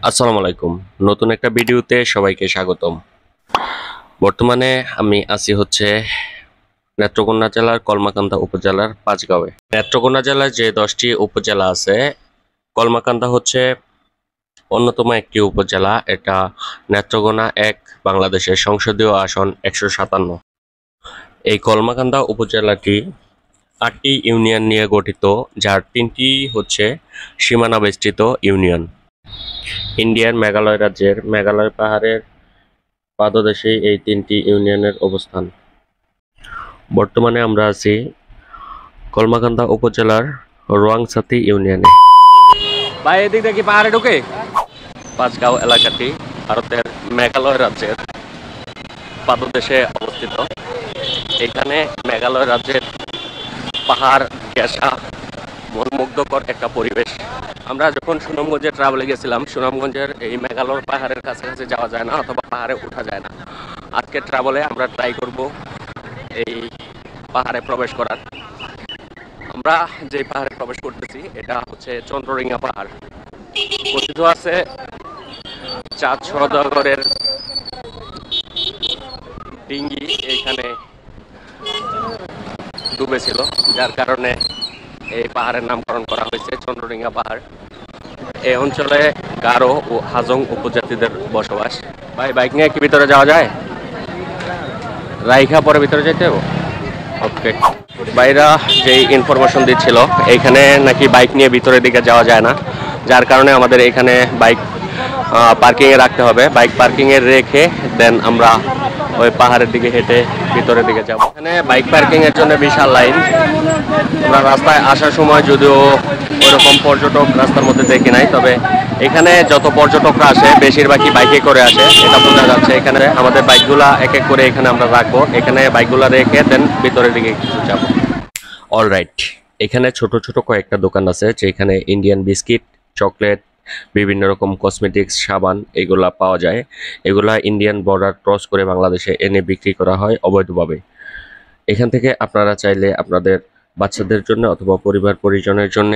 আসসালামু আলাইকুম। নতুন একটা ভিডিওতে সবাইকে স্বাগতম। বর্তমানে আমি আছি হচ্ছে নেত্রকোনা জেলার কলমাকান্দা উপজেলার পাঁচগাঁওয়ে। নেত্রকোনা জেলার যে 10টি উপজেলা আছে, কলমাকান্দা হচ্ছে অন্যতম একটি উপজেলা। এটা নেত্রকোনা 1 বাংলাদেশের সংসদীয় আসন 157। এই কলমাকান্দা উপজেলাটি 8টি ইউনিয়ন নিয়ে গঠিত, যার 3টি হচ্ছে সীমানা বেষ্টিত ইউনিয়ন। ইন্ডিয়ার মেঘালয় রাজ্যের মেঘালয় পাহাড়ের পাদদেশে এই 3টি ইউনিয়নের অবস্থান। বর্তমানে আমরা আছি কলমাকান্দা উপজেলার রোয়াংছাতি ইউনিয়নে। ভাই, এদিক দেখি পাহাড়ে ঢুকে। পাঁচগাঁও এলাকাটি ভারতের মেঘালয় রাজ্যের পাদদেশে অবস্থিত। এখানে মেঘালয় রাজ্যের পাহাড় ঘেঁষা মনমুগ্ধকর একটা পরিবেশ। আমরা যখন সুনামগঞ্জে ট্রাভেলে গেছিলাম, সুনামগঞ্জের এই মেঘালয় পাহাড়ের কাছাকাছি যাওয়া যায় না অথবা পাহাড়ে ওঠা যায় না। আজকে ট্রাভেলে আমরা ট্রাই করব এই পাহাড়ে প্রবেশ করার। আমরা যে পাহাড়ে প্রবেশ করতেছি এটা হচ্ছে চন্দ্রডিঙ্গা পাহাড়। কথিত আছে চাঁদ সওদাগরের ডিঙ্গি এইখানে ডুবেছিল, যার কারণে এই পাহাড়ের নামকরণ করা হয়েছে চন্দ্রডিঙ্গা পাহাড়। এই অঞ্চলে গারো ও হাজং উপজাতিদের বসবাস। ভাই, বাইক নিয়ে কি ভিতরে যাওয়া যায়? রাইখা পরে ভিতরে যেতে হবে। ওকে। বাইরা যেই ইনফরমেশন দিচ্ছিল, এইখানে নাকি বাইক নিয়ে ভিতরের দিকে যাওয়া যায় না, যার কারণে আমাদের এখানে বাইক পার্কিংয়ে রাখতে হবে। বাইক পার্কিংয়ে রেখে দেন আমরা ওই পাহাড়ের দিকে হেঁটে ভিতরের দিকে যাব। এখানে বাইক পার্কিংয়ের জন্য বিশাল লাইন। আমরা রাস্তায় আসার সময় যদিও ওইরকম পর্যটক রাস্তার মধ্যে দেখি নাই, তবে এখানে যত পর্যটকরা আসে বেশিরভাগই বাইকে করে আসে, এটা বোঝা যাচ্ছে। এখানে আমাদের বাইকগুলা এক এক করে এখানে আমরা রাখবো, এখানে বাইকগুলা রেখে দেন ভিতরের দিকে কিছু যাবো। অলরাইট, এখানে ছোট ছোট কয়েকটা দোকান আছে যেখানে ইন্ডিয়ান বিস্কিট, চকলেট, বিভিন্ন রকম কসমেটিক্স, সাবান এগুলা পাওয়া যায়। এগুলা ইন্ডিয়ান বর্ডার ক্রস করে বাংলাদেশে এনে বিক্রি করা হয় অবৈধভাবে। এখান থেকে আপনারা চাইলে আপনাদের বাচ্চাদের জন্য অথবা পরিবার পরিজনের জন্য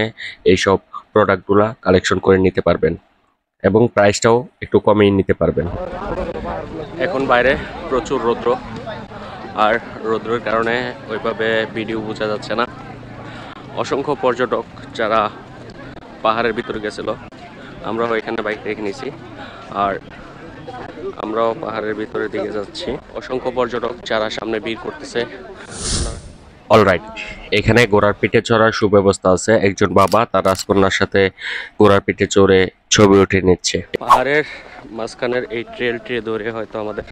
এইসব প্রোডাক্টগুলা কালেকশন করে নিতে পারবেন এবং প্রাইসটাও একটু কমিয়ে নিতে পারবেন। এখন বাইরে প্রচুর রৌদ্র, আর রৌদ্রের কারণে ওইভাবে ভিডিও বোঝা যাচ্ছে না। অসংখ্য পর্যটক যারা পাহাড়ের ভিতরে গেছিল, আমরাও এখানে বাইক রেখে নিয়েছি আর আমরাও পাহাড়ের ভিতরের দিকে যাচ্ছি। অসংখ্য পর্যটক যারা সামনে ভিড় করতেছে। অলরাইট, এখানে ঘোড়ার পিঠে চড়ার সুব্যবস্থা আছে। একজন বাবা তার রাজকন্যার সাথে ঘোড়ার পিঠে চড়ে ছবি উঠে নিচ্ছে। পাহাড়ের মাঝখানের এই ট্রেলটি ধরে হয়তো আমাদের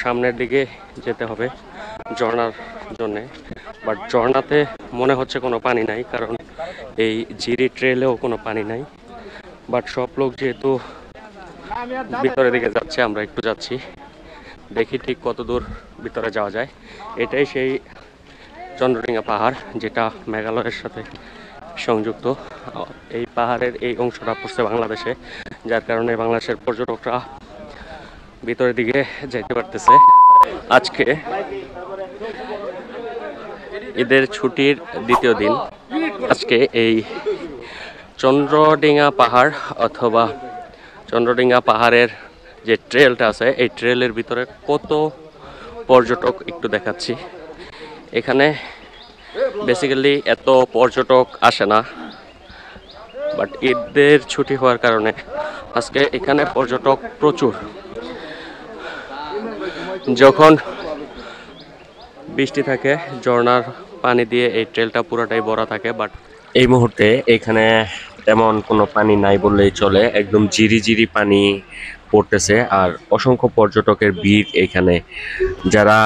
সামনের দিকে যেতে হবে ঝর্ণার জন্যে। বাট ঝর্ণাতে মনে হচ্ছে কোনো পানি নাই, কারণ এই জিরি ট্রেলেও কোনো পানি নাই। বাট সব লোক যেহেতু ভিতরের দিকে যাচ্ছে, আমরা একটু যাচ্ছি, দেখি ঠিক কত দূর ভিতরে যাওয়া যায়। এটাই সেই চন্দ্রডিঙ্গা পাহাড় যেটা মেঘালয়ের সাথে সংযুক্ত। এই পাহাড়ের এই অংশটা পড়ছে বাংলাদেশে, যার কারণে বাংলাদেশের পর্যটকরা ভিতরের দিকে যাইতে পারতেছে। আজকে ঈদের ছুটির দ্বিতীয় দিন। আজকে এই চন্দ্রডিঙ্গা পাহাড় অথবা চন্দ্রডিঙ্গা পাহাড়ের যে ট্রেলটা আছে, এই ট্রেলের ভিতরে কত পর্যটক একটু দেখাচ্ছি। এখানে বেসিক্যালি এত পর্যটক আসে না, বাট ঈদের ছুটি হওয়ার কারণে আজকে এখানে পর্যটক প্রচুর। যখন বৃষ্টি থাকে, ঝর্ণার পানি দিয়ে এই ট্রেলটা পুরোটাই ভরা থাকে। বাট এই মুহূর্তে এখানে তেমন কোনো পানি নাই বললেই চলে, একদম জিরি জিরি পানি পড়তেছে। আর অসংখ্য পর্যটকের ভিড় এখানে, যারা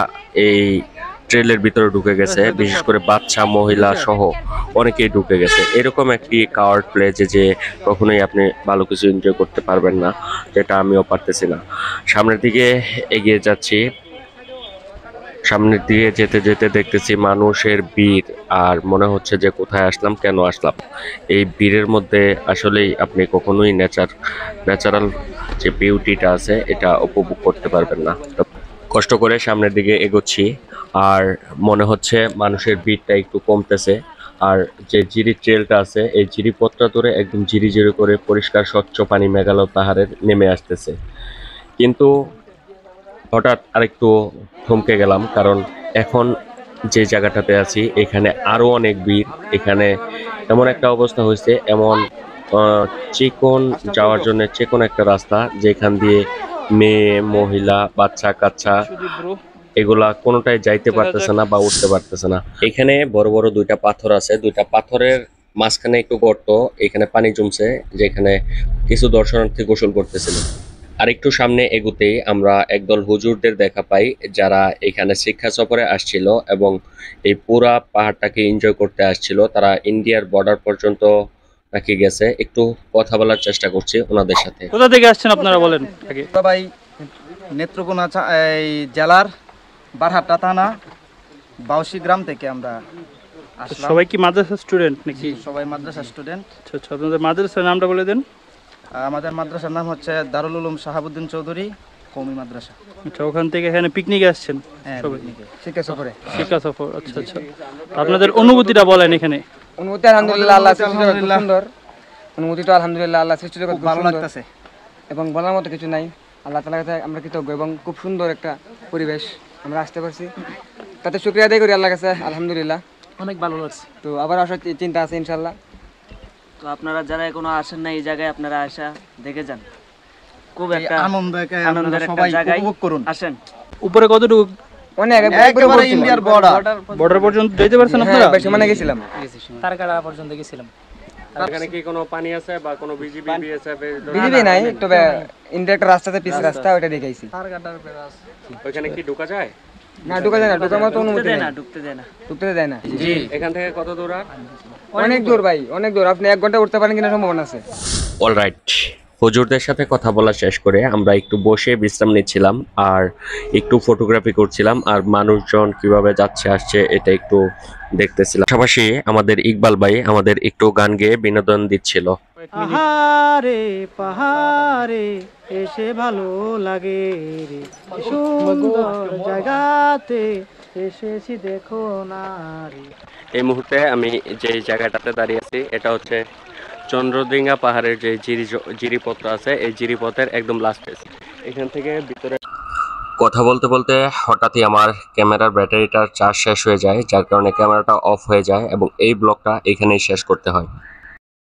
এই ট্রেলের ভিতরে ঢুকে গেছে, বিশেষ করে বাচ্চা মহিলা সহ অনেকেই ঢুকে গেছে। এরকম একটি কাওয়ার্ড প্লেসে যে কখনোই আপনি ভালো কিছু এনজয় করতে পারবেন না, যেটা আমিও পারতেছি না। সামনের দিকে এগিয়ে যাচ্ছি, সামনের দিকে যেতে যেতে দেখতেছি মানুষের ভিড়, আর মনে হচ্ছে যে কোথায় আসলাম, কেন আসলাম। এই ভিড়ের মধ্যে আসলেই আপনি কখনোই ন্যাচারাল যে বিউটিটা আছে এটা উপভোগ করতে পারবেন না। কষ্ট করে সামনের দিকে এগোচ্ছি, আর মনে হচ্ছে মানুষের ভিড়টা একটু কমতেছে। আর যে জিরি ট্রেলটা আছে এই জিরিপথটা ধরে একদম জিরি জিরি করে পরিষ্কার স্বচ্ছ পানি মেঘালয় পাহাড়ের নেমে আসতেছে। কিন্তু হঠাৎ আরেকটু থমকে গেলাম, কারণ এখন যে জায়গাটাতে আছি এখানে আরো অনেক ভিড়। এখানে এমন একটা অবস্থা হয়েছে, এমন চিকন যাওয়ার জন্য চিকন একটা রাস্তা, যেখান দিয়ে মেয়ে মহিলা বাচ্চা কাচ্চা এগুলা কোনোটাই যাইতে পারতেছে না বা উঠতে পারতেছে না। এখানে বড় বড় দুইটা পাথর আছে, দুইটা পাথরের মাঝখানে একটু গর্ত, এখানে পানি জমছে, যেখানে কিছু দর্শনার্থী গোসল করতেছিল। আর একটু সামনে এগুতেই আমরা একদল হুজুরদের দেখা পাই, যারা এখানে শিক্ষা সফরে আসছিল এবং এই পুরা পাহাড়টাকে এনজয় করতে আসছিল। তারা ইন্ডিয়ার বর্ডার পর্যন্ত নাকি গেছে। একটু কথা বলার চেষ্টা করছি ওনাদের সাথে। কোথা থেকে আসছেন আপনারা বলেন আগে? ভাই নেত্রকোনা এই জেলার বারহাট্টা থানা বাউসি গ্রাম থেকে আমরা আসলাম। সবাই কি মাদ্রাসা স্টুডেন্ট নাকি? সবাই মাদ্রাসা স্টুডেন্ট। আচ্ছা আচ্ছা, আপনাদের মাদ্রাসার নামটা বলে দেন। আমাদের মাদ্রাসার নাম হচ্ছে দারুল উলুম শাহাবুদ্দিন চৌধুরী কওমি মাদ্রাসা। আচ্ছা, ওখান থেকে এখানে পিকনিকে আসছেন সবাই? শিক্ষা সফরে। শিক্ষা সফর, আচ্ছা আচ্ছা। আপনাদের অনুভূতিটা বলেন এখানে। অনুভূতি আলহামদুলিল্লাহ, আল্লাহ সৃষ্টি জগৎ খুব সুন্দর। অনুভূতিটা আলহামদুলিল্লাহ, আল্লাহ সৃষ্টি জগৎ খুব ভালো সুন্দর লাগতেছে এবং বলার মতো কিছু নাই। আল্লাহ তাআলার কাছে আমরা কৃতজ্ঞ এবং খুব সুন্দর একটা পরিবেশ আমরা আসতে পারছি, তাতে শুকরিয়া আদায় করি আল্লাহর কাছে। আলহামদুলিল্লাহ অনেক ভালো লাগছে। তো আবার আসার চিন্তা আছে ইনশাআল্লাহ। তো আপনারা যারা এখনো আসেন না এই জায়গায়, আপনারা আসা দেখে যান। খুব একটা আনন্দের আনন্দের একটা সবাই জায়গায় উপভোগ করুন। আসেন। উপরে কতটুকু অনেক একেবারে ইন্ডিয়ার বর্ডার। বর্ডার পর্যন্ত যেতে পারছেন আপনারা? বেশি মানে গেছিলাম। তারকাড়া পর্যন্ত গেছিলাম। এখানে কি কোনো পানি আছে বা কোনো বিজিবি বিএসএফ বিজিবি নাই, তবে ইন্ডিয়া একটা রাস্তাতে পিস রাস্তা ওটা দেখাইছি। ওখানে কি ঢোকা যায়? না ঢুকা যায় না, ঢুকার মতো অনুমতি নেই, ঢুকতে দেয় না। ঢুকতে দেয় না। জি, এখান থেকে কত দূর? আর অনেক দূর ভাই, অনেক দূর। আপনি 1 ঘন্টা উঠতে পারেন কিনা সম্ভাবনা আছে। অলরাইট, হুজুরদের সাথে কথা বলা শেষ করে আমরা একটু বসে বিশ্রাম নিচ্ছিলাম আর একটু ফটোগ্রাফি করছিলাম, আর মানুষজন কিভাবে যাচ্ছে আসছে এটা একটু দেখতেছিলাম। পাশাপাশি আমাদের ইকবাল ভাই আমাদের একটু গান গেয়ে বিনোদন দিচ্ছিল। পাহাড়ে পাহাড়ে এসে ভালো লাগে রে, সুন্দর জায়গাতে এসেছি দেখো না রে। এই মুহূর্তে আমি যে জায়গাটাতে দাঁড়িয়ে আছি এটা হচ্ছে চন্দ্রডিঙ্গা পাহাড়ের যে জিরিপথটা আছে, এই জিরিপথের একদম লাস্ট স্টেজ। এখান থেকে ভিতরে কথা বলতে বলতে হঠাৎই আমার ক্যামেরার ব্যাটারিটার চার্জ শেষ হয়ে যায়, যার কারণে ক্যামেরাটা অফ হয়ে যায় এবং এই ব্লগটা এখানেই শেষ করতে হয়।